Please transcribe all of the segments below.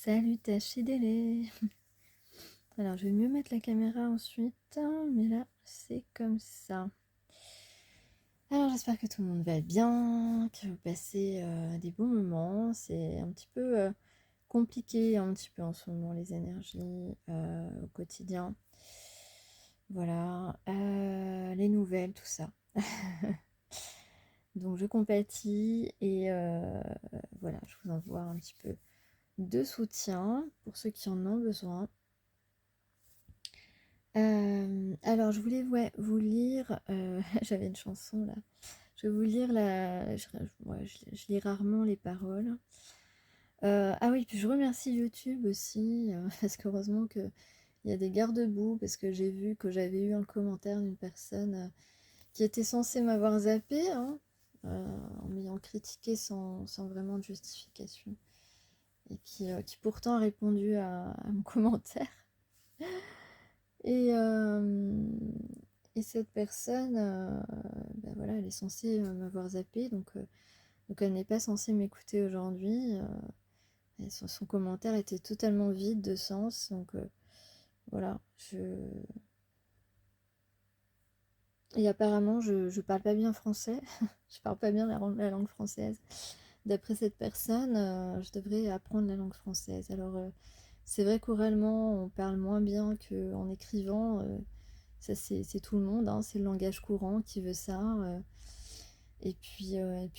Salut Tachidélé. Alors je vais mieux mettre la caméra ensuite, mais là c'est comme ça. Alors j'espère que tout le monde va bien, que vous passez des bons moments. C'est un petit peu compliqué un petit peu en ce moment les énergies au quotidien. Voilà, les nouvelles, tout ça. Donc je compatis et voilà, je vous envoie un petit peu de soutien pour ceux qui en ont besoin. Alors je voulais vous lire, j'avais une chanson là, je vais vous lire je lis rarement les paroles. Ah oui, puis je remercie YouTube aussi, parce qu'heureusement qu'il y a des garde-boue, parce que j'ai vu que j'avais eu un commentaire d'une personne qui était censée m'avoir zappé, hein, en m'ayant critiqué sans vraiment de justification, et qui pourtant a répondu à mon commentaire. Et, et cette personne, ben voilà, elle est censée m'avoir zappé, donc elle n'est pas censée m'écouter aujourd'hui. Son commentaire était totalement vide de sens, donc voilà. Et apparemment, je parle pas bien français, je parle pas bien la langue française. D'après cette personne, je devrais apprendre la langue française. Alors, c'est vrai qu'oralement, on parle moins bien qu'en écrivant. Ça, c'est tout le monde, hein, c'est le langage courant qui veut ça. Et puis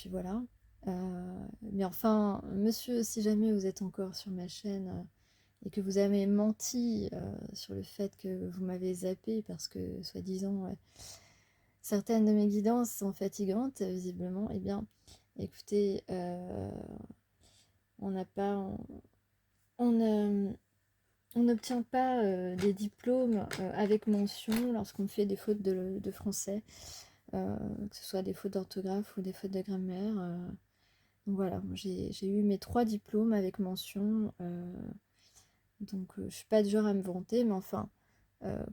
voilà. Mais enfin, monsieur, si jamais vous êtes encore sur ma chaîne et que vous avez menti sur le fait que vous m'avez zappé parce que, soi-disant, certaines de mes guidances sont fatigantes, visiblement, eh bien, écoutez, on n'a pas... On n'obtient pas des diplômes avec mention lorsqu'on fait des fautes de français, que ce soit des fautes d'orthographe ou des fautes de grammaire. Donc voilà, j'ai eu mes 3 diplômes avec mention, donc je suis pas du genre à me vanter, mais enfin,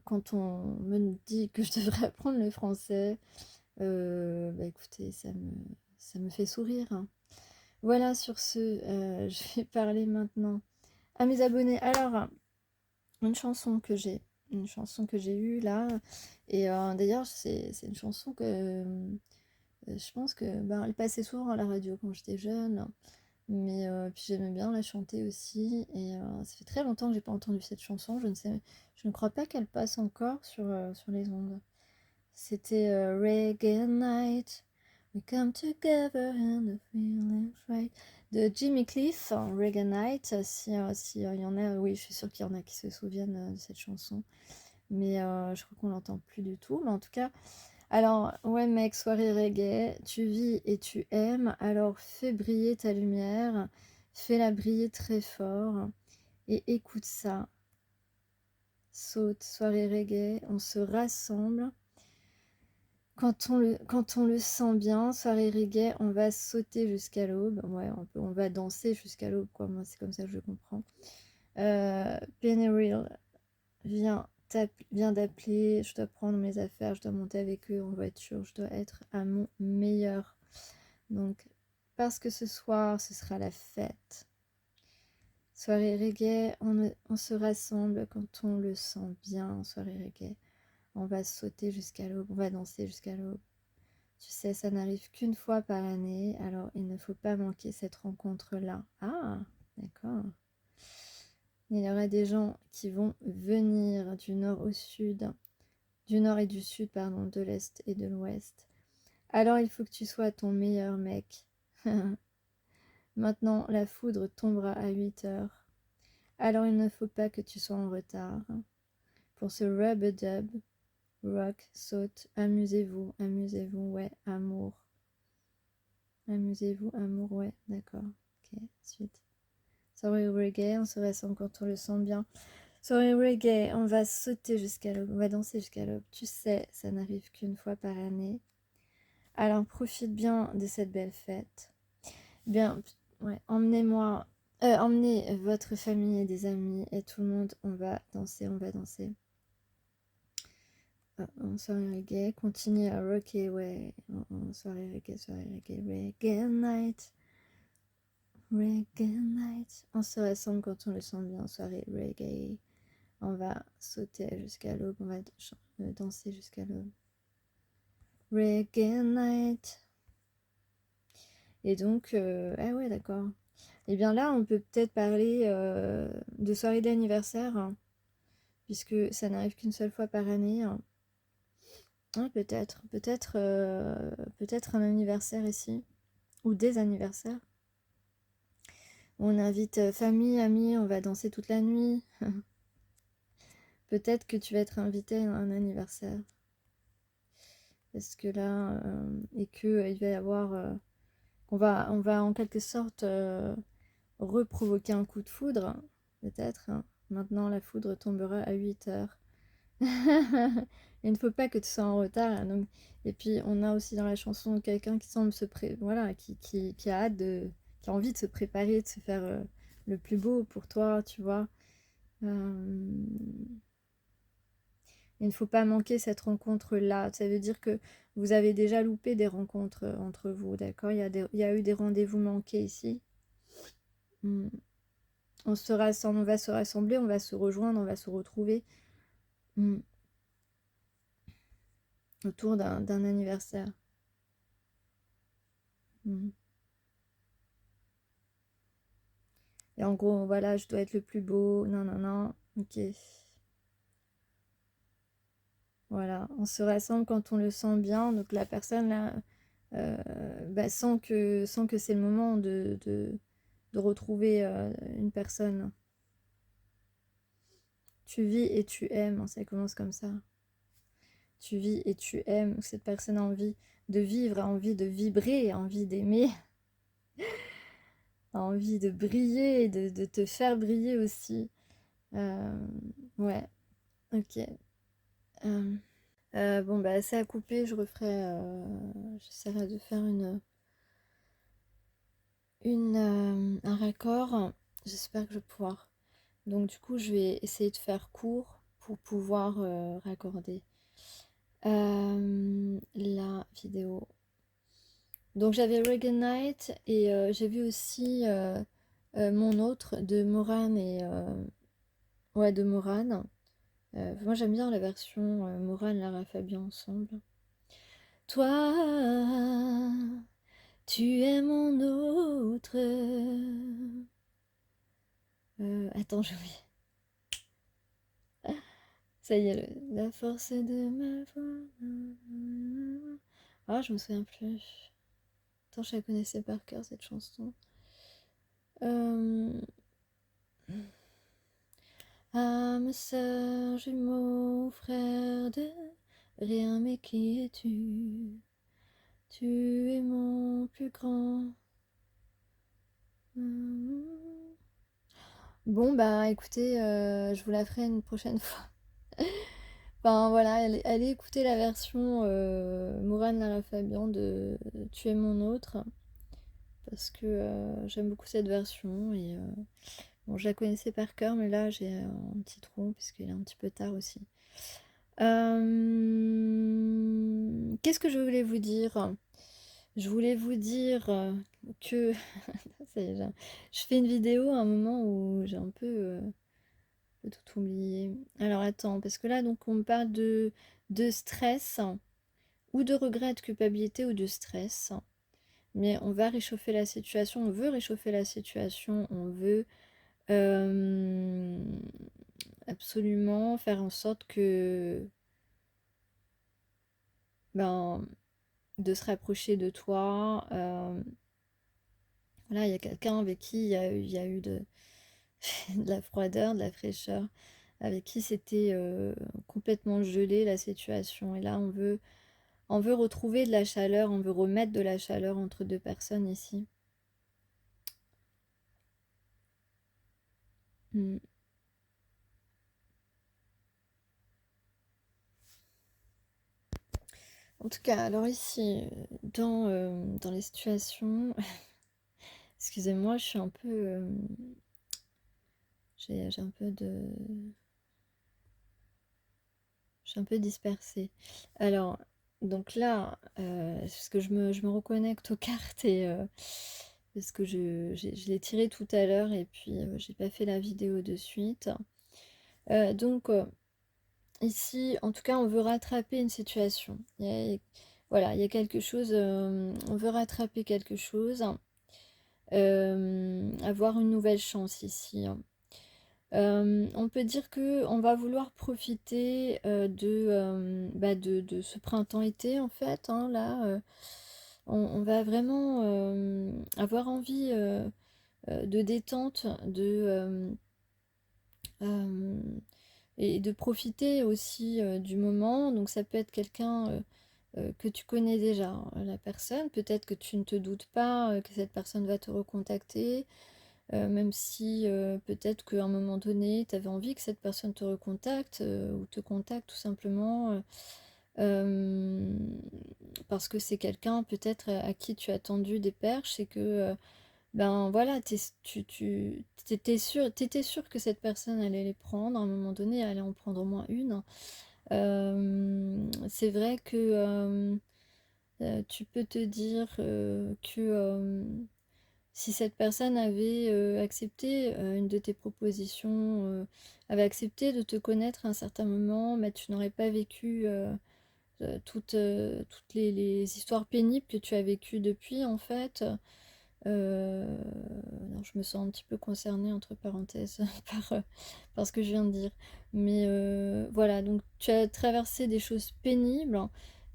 quand on me dit que je devrais apprendre le français, bah écoutez, ça me fait sourire, hein. Voilà, sur ce, je vais parler maintenant à mes abonnés. Alors, une chanson que j'ai eue là, et d'ailleurs c'est une chanson que je pense que ben, elle passait souvent à la radio quand j'étais jeune, mais puis j'aimais bien la chanter aussi, et ça fait très longtemps que j'ai pas entendu cette chanson. Je ne crois pas qu'elle passe encore sur les ondes. C'était Reggae Night, We Come Together and the Feeling's Right, de Jimmy Cliff, hein, Reggae Night. Si y en a, oui, je suis sûre qu'il y en a qui se souviennent de cette chanson, mais je crois qu'on l'entend plus du tout. Mais en tout cas, alors, ouais mec, soirée reggae, tu vis et tu aimes, alors fais briller ta lumière, fais-la briller très fort, et écoute ça. Saute, soirée reggae, on se rassemble. Quand on le sent bien, soirée reggae, on va sauter jusqu'à l'aube. Ouais, on va danser jusqu'à l'aube, quoi. Moi, c'est comme ça que je comprends. Pennyreal vient d'appeler. Je dois prendre mes affaires, je dois monter avec eux en voiture. Je dois être à mon meilleur. Donc, parce que ce soir, ce sera la fête. Soirée reggae, on se rassemble quand on le sent bien. Soirée reggae, on va sauter jusqu'à l'aube, on va danser jusqu'à l'aube. Tu sais, ça n'arrive qu'une fois par année, alors il ne faut pas manquer cette rencontre-là. Ah, d'accord. Il y aura des gens qui vont venir du nord au sud, du nord et du sud, pardon, de l'est et de l'ouest. Alors il faut que tu sois ton meilleur mec. Maintenant, la foudre tombera à 8 heures. Alors il ne faut pas que tu sois en retard. Pour ce rub-a-dub, rock, saute, amusez-vous, ouais, amour. Amusez-vous, amour, ouais, d'accord. Ok, suite. Soirée reggae, on se rassemble quand on le sent bien. Soirée reggae, on va sauter jusqu'à l'aube, on va danser jusqu'à l'aube. Tu sais, ça n'arrive qu'une fois par année. Alors profite bien de cette belle fête. Bien, ouais, emmenez votre famille et des amis et tout le monde, on va danser, on va danser. En soirée reggae, continuez à rocker, ouais. En soirée reggae, reggae night. Reggae night. On se rassemble quand on le sent bien. Soirée reggae. On va sauter jusqu'à l'aube. On va danser jusqu'à l'aube. Reggae night. Et donc, ah ouais, d'accord. Et bien là, on peut peut-être parler de soirée d'anniversaire, hein, puisque ça n'arrive qu'une seule fois par année. Hein. Ah, peut-être un anniversaire ici, ou des anniversaires. On invite famille, amis, on va danser toute la nuit. Peut-être que tu vas être invité à un anniversaire. Parce que là, et que il va y avoir... on va en quelque sorte reprovoquer un coup de foudre, peut-être. Hein. Maintenant, la foudre tombera à 8 heures. Il ne faut pas que tu sois en retard. Hein, donc... Et puis, on a aussi dans la chanson quelqu'un qui semble voilà, qui a hâte qui a envie de se préparer, de se faire le plus beau pour toi, tu vois. Il ne faut pas manquer cette rencontre-là. Ça veut dire que vous avez déjà loupé des rencontres entre vous, d'accord? Il y a eu des rendez-vous manqués ici. On se rassemble, on va se rassembler, on va se rejoindre, on va se retrouver autour d'un anniversaire. Et en gros, voilà, je dois être le plus beau. Non, non, non. Ok. Voilà, on se rassemble quand on le sent bien. Donc la personne là sent que c'est le moment de retrouver une personne. Tu vis et tu aimes, ça commence comme ça. Tu vis et tu aimes. Cette personne a envie de vivre, a envie de vibrer, a envie d'aimer, a envie de briller, de te faire briller aussi. Ouais, ok. Bon, bah, c'est à couper. J'essaierai de faire un raccord. J'espère que je vais pouvoir. Donc, du coup, je vais essayer de faire court pour pouvoir raccorder la vidéo. Donc, j'avais Reggae Night et j'ai vu aussi mon autre de Morane et. Ouais, de Morane. Moi, j'aime bien la version Morane, Lara Fabian ensemble. Toi, tu es mon autre. Attends, j'ai oublié. Ça y est, la force de ma voix. Ah, je me souviens plus. Attends, je la connaissais par cœur cette chanson. Âme sœur, jumeau, frère de rien, mais qui es-tu? Tu es mon plus grand. Bon, bah écoutez, je vous la ferai une prochaine fois. Enfin voilà, allez écouter la version Mourane Lara Fabian de Tu es mon autre. Parce que j'aime beaucoup cette version. Et bon, je la connaissais par cœur, mais là j'ai un petit trou, puisqu'il est un petit peu tard aussi. Qu'est-ce que je voulais vous dire? Je voulais vous dire que ça y est, je fais une vidéo à un moment où j'ai un peu tout oublié. Alors attends, parce que là donc on me parle de stress ou de regret, de culpabilité ou de stress. Mais on va réchauffer la situation, on veut réchauffer la situation, on veut absolument faire en sorte que de se rapprocher de toi. Voilà, il y a quelqu'un avec qui il y a eu de la froideur, de la fraîcheur, avec qui c'était complètement gelé la situation. Et là, on veut retrouver de la chaleur, on veut remettre de la chaleur entre deux personnes ici. En tout cas, alors ici, dans les situations, excusez-moi, je suis un peu, j'ai un peu de, je suis un peu dispersée. Alors, donc là, parce que je me reconnecte aux cartes parce que je l'ai tiré tout à l'heure et puis j'ai pas fait la vidéo de suite. Donc ici, en tout cas, on veut rattraper une situation. Voilà, il y a quelque chose, on veut rattraper quelque chose, avoir une nouvelle chance ici. On peut dire que on va vouloir profiter de ce printemps-été en fait, hein, là. On va vraiment avoir envie de détente, euh, et de profiter aussi du moment. Donc ça peut être quelqu'un que tu connais déjà, hein, la personne. Peut-être que tu ne te doutes pas que cette personne va te recontacter, même si peut-être qu'à un moment donné, tu avais envie que cette personne te recontacte ou te contacte tout simplement euh, parce que c'est quelqu'un peut-être à qui tu as tendu des perches et que ben voilà, tu t'étais sûr que cette personne allait les prendre, à un moment donné, elle allait en prendre au moins une. C'est vrai que tu peux te dire que si cette personne avait accepté une de tes propositions, avait accepté de te connaître à un certain moment, mais tu n'aurais pas vécu toutes les histoires pénibles que tu as vécues depuis, en fait. Euh, non, je me sens un petit peu concernée, entre parenthèses, par ce que je viens de dire. Mais voilà, donc tu as traversé des choses pénibles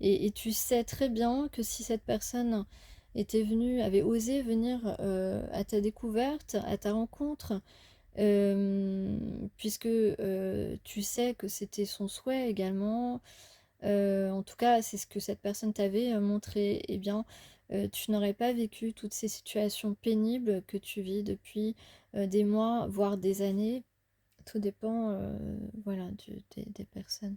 et tu sais très bien que si cette personne était venue, avait osé venir à ta découverte, à ta rencontre, puisque tu sais que c'était son souhait également, en tout cas, c'est ce que cette personne t'avait montré. Eh bien, tu n'aurais pas vécu toutes ces situations pénibles que tu vis depuis des mois, voire des années. Tout dépend, voilà, des personnes.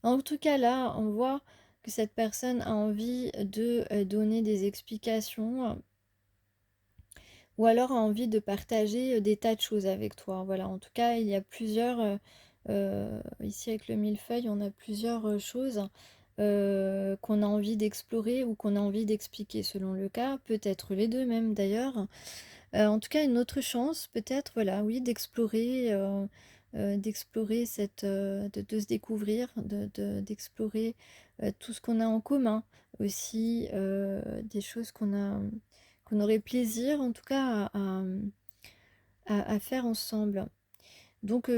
En tout cas, là, on voit que cette personne a envie de donner des explications ou alors a envie de partager des tas de choses avec toi. Voilà, en tout cas, il y a plusieurs, ici avec le millefeuille, on a plusieurs choses qu'on a envie d'explorer ou qu'on a envie d'expliquer selon le cas, peut-être les deux même d'ailleurs. En tout cas, une autre chance, peut-être, voilà, oui, d'explorer de se découvrir, d'explorer tout ce qu'on a en commun aussi, des choses qu'on aurait plaisir, en tout cas, à faire ensemble. Donc,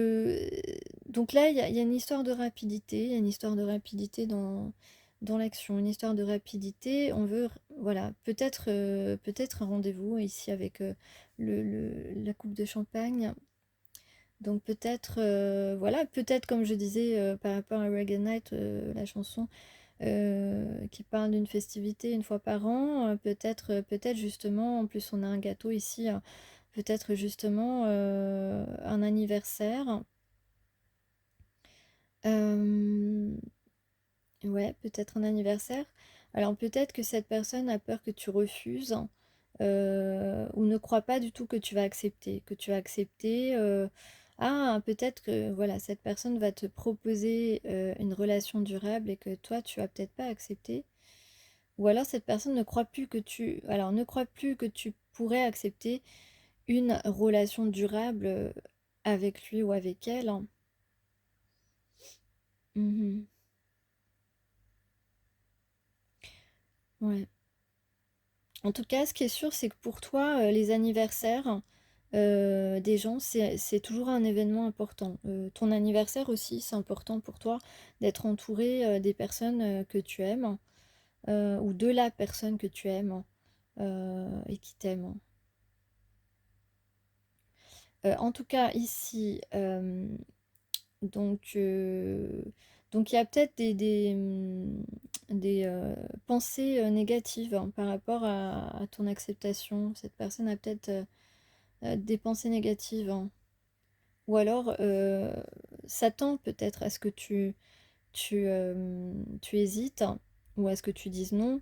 donc là, il y a une histoire de rapidité, il y a une histoire de rapidité dans l'action, une histoire de rapidité. On veut, voilà, peut-être un rendez-vous ici avec la coupe de champagne. Donc peut-être, voilà, peut-être comme je disais par rapport à Reggae Night, la chanson qui parle d'une festivité une fois par an, peut-être justement, en plus on a un gâteau ici, peut-être justement un anniversaire. Euh, ouais, peut-être un anniversaire. Alors peut-être que cette personne a peur que tu refuses ou ne croit pas du tout que tu vas accepter, ah, peut-être que voilà, cette personne va te proposer une relation durable et que toi, tu vas peut-être pas accepter. Ou alors cette personne ne croit plus que tu pourrais accepter une relation durable avec lui ou avec elle, hein. Mhm. Ouais. En tout cas, ce qui est sûr, c'est que pour toi, les anniversaires des gens, c'est toujours un événement important. Ton anniversaire aussi, c'est important pour toi d'être entouré des personnes que tu aimes ou de la personne que tu aimes et qui t'aime. En tout cas, ici, donc, donc il y a peut-être des pensées négatives hein, par rapport à ton acceptation. Cette personne a peut-être des pensées négatives, hein. Ou alors s'attend peut-être à ce que tu hésites hein, ou à ce que tu dises non.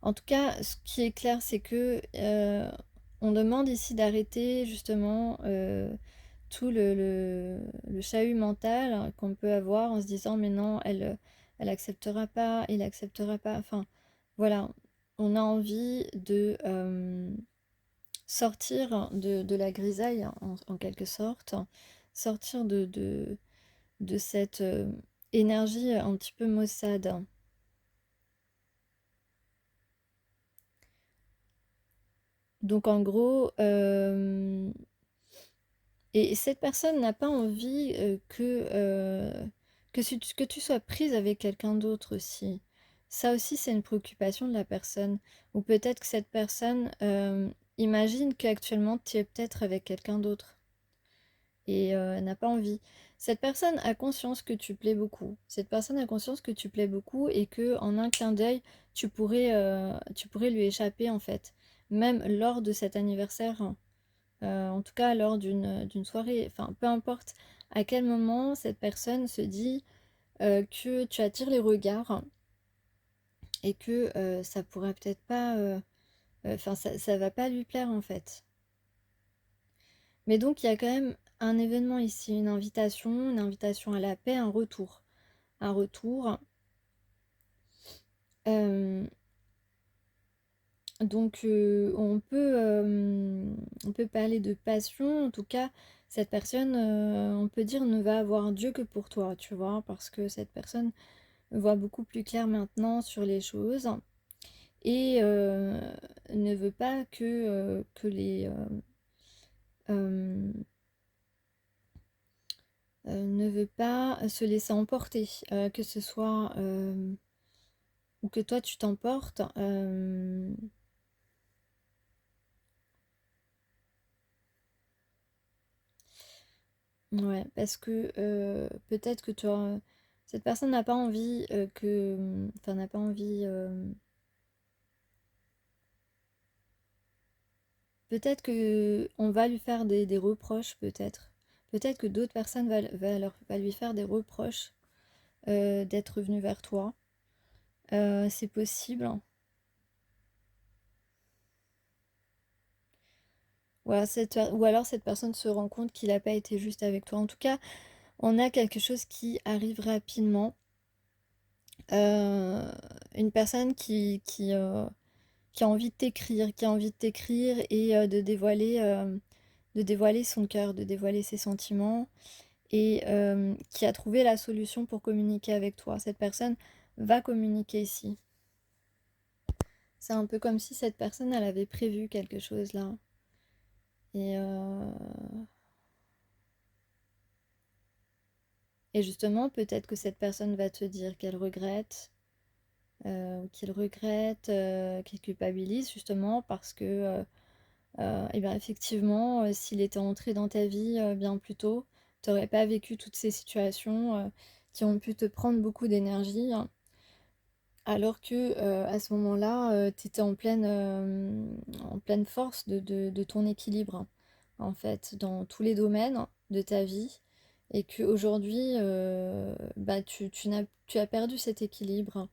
En tout cas, ce qui est clair, c'est que on demande ici d'arrêter justement tout le chahut mental qu'on peut avoir en se disant mais non, elle acceptera pas, il acceptera pas. Enfin, voilà. on a envie de sortir de la grisaille en quelque sorte, sortir de cette énergie un petit peu maussade. Donc en gros, et cette personne n'a pas envie que tu sois prise avec quelqu'un d'autre aussi. Ça aussi, c'est une préoccupation de la personne. Ou peut-être que cette personne imagine qu'actuellement, tu es peut-être avec quelqu'un d'autre et n'a pas envie. Cette personne a conscience que tu plais beaucoup. Cette personne a conscience que tu plais beaucoup et que en un clin d'œil, tu pourrais lui échapper en fait. Même lors de cet anniversaire, en tout cas lors d'une soirée, enfin peu importe à quel moment cette personne se dit que tu attires les regards et que ça pourrait peut-être pas, enfin ça va pas lui plaire en fait. Mais donc il y a quand même un événement ici, une invitation à la paix, un retour. Un retour. Euh, donc on peut parler de passion. En tout cas, cette personne, on peut dire, ne va avoir Dieu que pour toi, tu vois, parce que cette personne voit beaucoup plus clair maintenant sur les choses et ne veut pas que euh, ne veut pas se laisser emporter, que ce soit ou que toi tu t'emportes. Ouais, parce que peut-être que cette personne n'a pas envie enfin n'a pas envie. Peut-être que on va lui faire des reproches, peut-être. Peut-être que d'autres personnes va lui faire des reproches d'être venu vers toi. C'est possible. Ou alors cette personne se rend compte qu'il n'a pas été juste avec toi. En tout cas, on a quelque chose qui arrive rapidement. Euh, une personne qui a envie de t'écrire, qui a envie de t'écrire et de dévoiler son cœur, de dévoiler ses sentiments et qui a trouvé la solution pour communiquer avec toi. Cette personne va communiquer ici. C'est un peu comme si cette personne, elle avait prévu quelque chose là. Et, euh, et justement, peut-être que cette personne va te dire qu'elle regrette, qu'il regrette, qu'il culpabilise justement parce que et bien effectivement, s'il était entré dans ta vie bien plus tôt, tu n'aurais pas vécu toutes ces situations qui ont pu te prendre beaucoup d'énergie, hein, alors que à ce moment-là, tu étais en pleine force de ton équilibre, hein, en fait, dans tous les domaines de ta vie, et qu'aujourd'hui, bah, tu as perdu cet équilibre.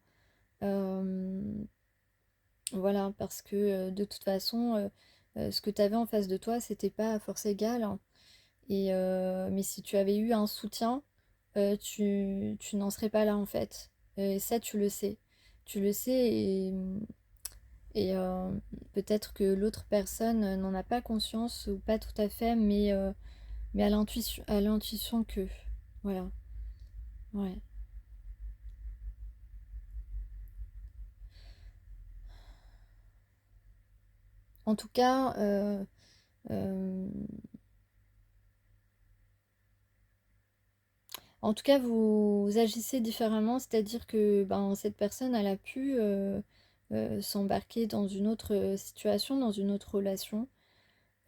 Euh, voilà, parce que de toute façon, ce que tu avais en face de toi, c'était pas à force égale, hein. Et, mais si tu avais eu un soutien, tu n'en serais pas là en fait. Et ça, tu le sais. Tu le sais et peut-être que l'autre personne n'en a pas conscience ou pas tout à fait, mais à l'intuition que. Voilà. Ouais. En tout cas, euh, En tout cas, vous agissez différemment, c'est-à-dire que ben, cette personne, elle a pu s'embarquer dans une autre situation, dans une autre relation.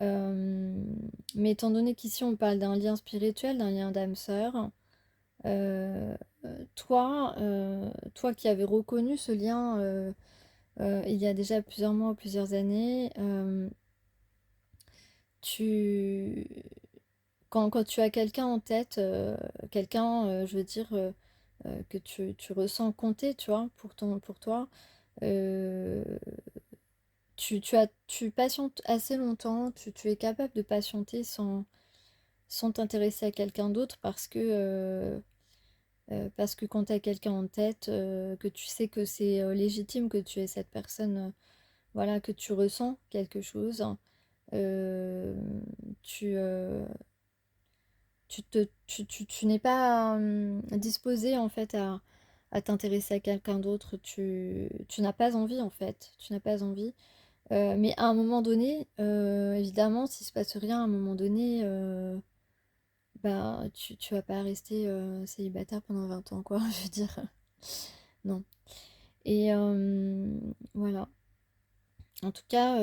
Euh, mais étant donné qu'ici on parle d'un lien spirituel, d'un lien d'âme sœur, euh, toi qui avais reconnu ce lien il y a déjà plusieurs mois, plusieurs années, tu, quand tu as quelqu'un en tête, quelqu'un, je veux dire, que tu ressens compter, tu vois, pour toi, euh, tu patientes assez longtemps, tu es capable de patienter sans t'intéresser à quelqu'un d'autre parce que Parce que quand tu as quelqu'un en tête, que tu sais que c'est légitime que tu aies cette personne, voilà, que tu ressens quelque chose, euh, tu, euh, tu n'es pas disposé en fait à t'intéresser à quelqu'un d'autre. Tu n'as pas envie en fait. Tu n'as pas envie. Mais à un moment donné, évidemment, s'il se passe rien, à un moment donné, bah, tu vas pas rester célibataire pendant 20 ans, quoi, je veux dire. Non. Et voilà. En tout cas,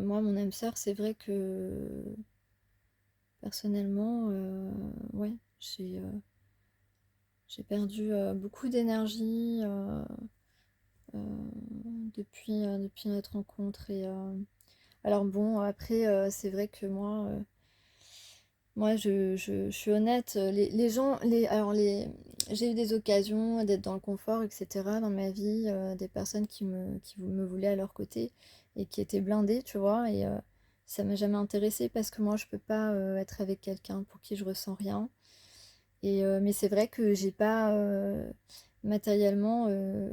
moi, mon âme sœur, c'est vrai que personnellement, ouais, j'ai perdu beaucoup d'énergie euh, depuis notre rencontre. Et, alors bon, après, c'est vrai que moi, je suis honnête. Les gens, j'ai eu des occasions d'être dans le confort, etc. dans ma vie, des personnes qui me voulaient à leur côté et qui étaient blindées, tu vois. Et ça m'a jamais intéressée parce que moi, je peux pas être avec quelqu'un pour qui je ressens rien. Et, mais c'est vrai que j'ai pas matériellement,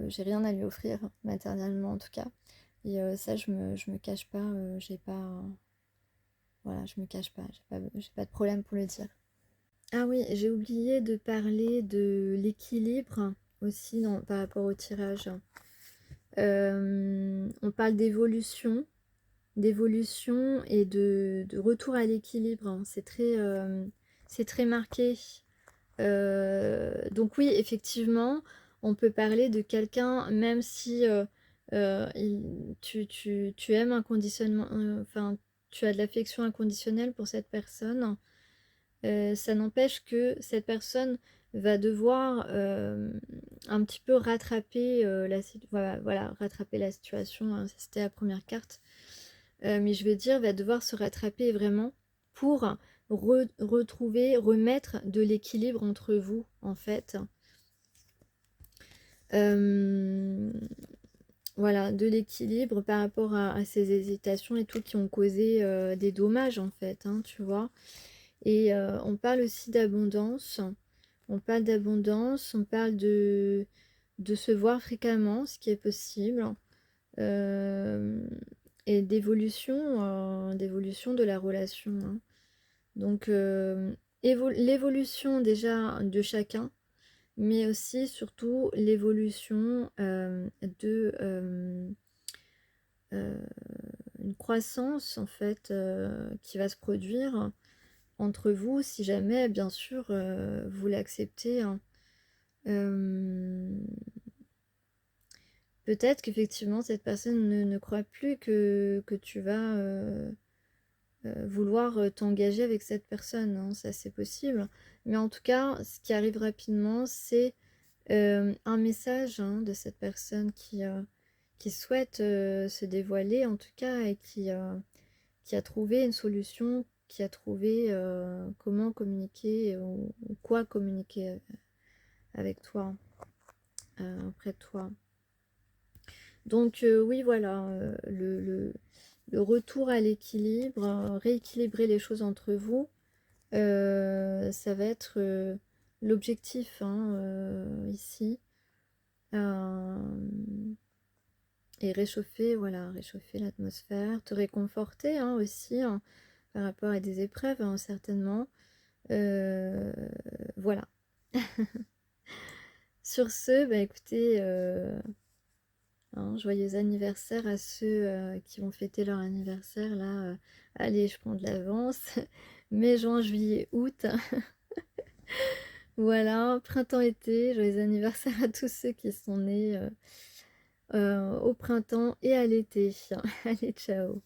j'ai rien à lui offrir, matériellement en tout cas. Et ça, je me cache pas, j'ai pas. Voilà, je me cache pas, j'ai pas de problème pour le dire. Ah oui, j'ai oublié de parler de l'équilibre aussi par rapport au tirage. On parle d'évolution et de retour à l'équilibre, hein. C'est très marqué. Donc oui, effectivement, on peut parler de quelqu'un, même si tu aimes inconditionnellement, enfin, tu as de l'affection inconditionnelle pour cette personne. Ça n'empêche que cette personne va devoir un petit peu rattraper voilà, rattraper la situation, hein, c'était la première carte. Mais je veux dire, va devoir se rattraper vraiment pour retrouver, remettre de l'équilibre entre vous, en fait. Euh, voilà, de l'équilibre par rapport à ces hésitations et tout qui ont causé des dommages, en fait, hein, tu vois. Et on parle aussi d'abondance. On parle d'abondance, on parle de se voir fréquemment, ce qui est possible. Euh, et d'évolution de la relation, hein. Donc l'évolution déjà de chacun, mais aussi surtout l'évolution de euh, une croissance en fait qui va se produire entre vous si jamais bien sûr vous l'acceptez, hein. Euh, Peut-être qu'effectivement cette personne ne croit plus que tu vas vouloir t'engager avec cette personne, hein, ça c'est possible. Mais en tout cas, ce qui arrive rapidement, c'est un message, hein, de cette personne qui souhaite se dévoiler, en tout cas, et qui a trouvé une solution, qui a trouvé comment communiquer ou quoi communiquer avec toi, auprès de toi. Donc oui, voilà, le retour à l'équilibre, rééquilibrer les choses entre vous, ça va être l'objectif, hein, ici. Euh, et réchauffer, voilà, réchauffer l'atmosphère, te réconforter, hein, aussi, hein, par rapport à des épreuves, hein, certainement. Euh, voilà. Sur ce, bah écoutez, hein, joyeux anniversaire à ceux qui vont fêter leur anniversaire là. Allez, je prends de l'avance. Mai, juin, juillet, août. Voilà, printemps-été, joyeux anniversaire à tous ceux qui sont nés au printemps et à l'été. Allez, ciao.